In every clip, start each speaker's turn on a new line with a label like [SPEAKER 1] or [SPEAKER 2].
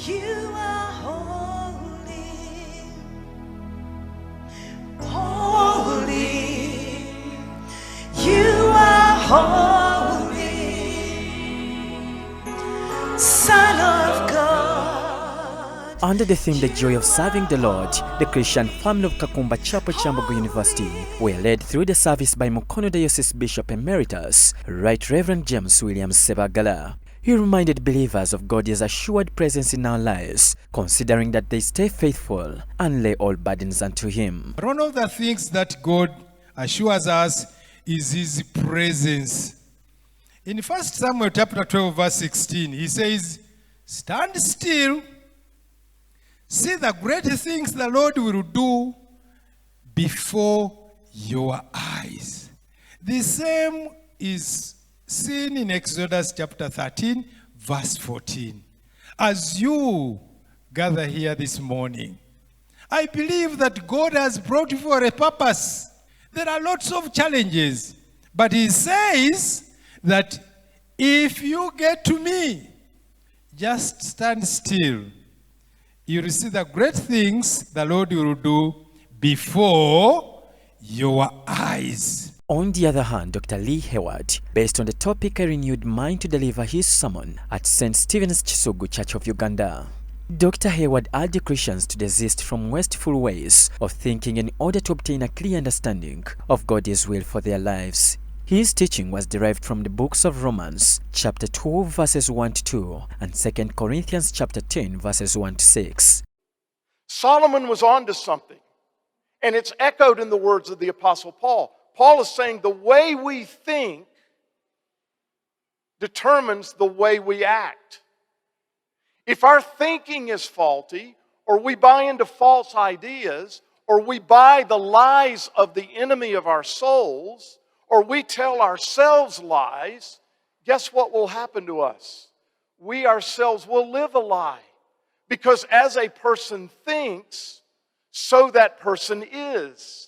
[SPEAKER 1] You are holy, holy. You are holy, Son of God.
[SPEAKER 2] Under the theme, The Joy of Serving the Lord, the Christian family of Kakumba Chapel, Kyambogo University were led through the service by Mukono Diocese Bishop Emeritus, Right Reverend James William Sebagala. He reminded believers of God's assured presence in our lives, considering that they stay faithful and lay all burdens unto Him.
[SPEAKER 3] One of the things that God assures us is His presence. In 1 Samuel chapter 12 verse 16, He says, "Stand still, see the great things the Lord will do before your eyes." The same is seen in Exodus chapter 13 verse 14. As you gather here this morning, I believe that God has brought you for a purpose. There are lots of challenges, but He says that if you get to me, just stand still. You will see the great things the Lord will do before your eyes.
[SPEAKER 2] On the other hand, Dr. Lee Hayward, based on the topic A Renewed Mind, to deliver his sermon at St. Stephen's Kisugu Church of Uganda. Dr. Hayward urged Christians to desist from wasteful ways of thinking in order to obtain a clear understanding of God's will for their lives. His teaching was derived from the books of Romans chapter 12 verses 1 to 2 and 2 Corinthians chapter 10 verses 1 to 6.
[SPEAKER 4] Solomon was on to something, and it's echoed in the words of the Apostle Paul. Paul is saying the way we think determines the way we act. If our thinking is faulty, or we buy into false ideas, or we buy the lies of the enemy of our souls, or we tell ourselves lies, guess what will happen to us? We ourselves will live a lie. Because as a person thinks, so that person is.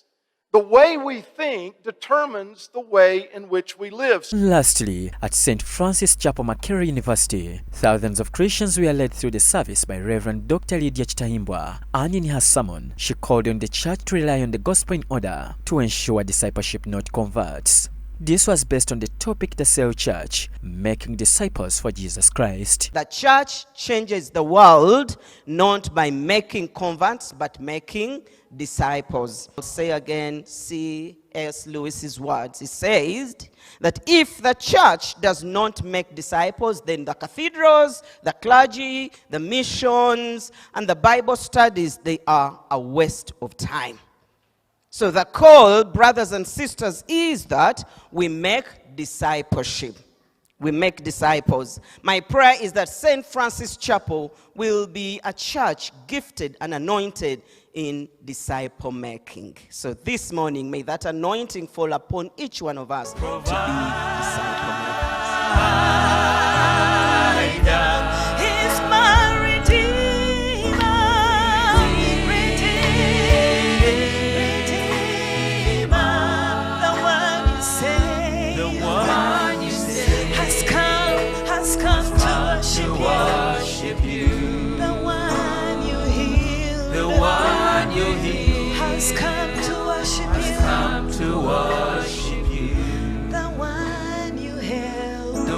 [SPEAKER 4] The way we think determines the way in which we live.
[SPEAKER 2] Lastly, at St. Francis Chapel, Makerere University, thousands of Christians were led through the service by Reverend Dr. Lydia Chitahimbwa, and in her sermon, she called on the church to rely on the gospel in order to ensure discipleship, not converts. This was based on the topic The Cell Church, making disciples for Jesus Christ.
[SPEAKER 5] The church changes the world not by making converts, but making disciples. I'll say again C.S. Lewis's words. He says that if the church does not make disciples, then the cathedrals, the clergy, the missions, and the Bible studies, they are a waste of time. So the call, brothers and sisters, is that we make discipleship. We make disciples. My prayer is that St. Francis Chapel will be a church gifted and anointed in disciple making. So this morning, may that anointing fall upon each one of us to be disciple makers.
[SPEAKER 1] He's my Redeemer, the one you say, has come to worship you, the one you heal, has come to worship you, the one you held,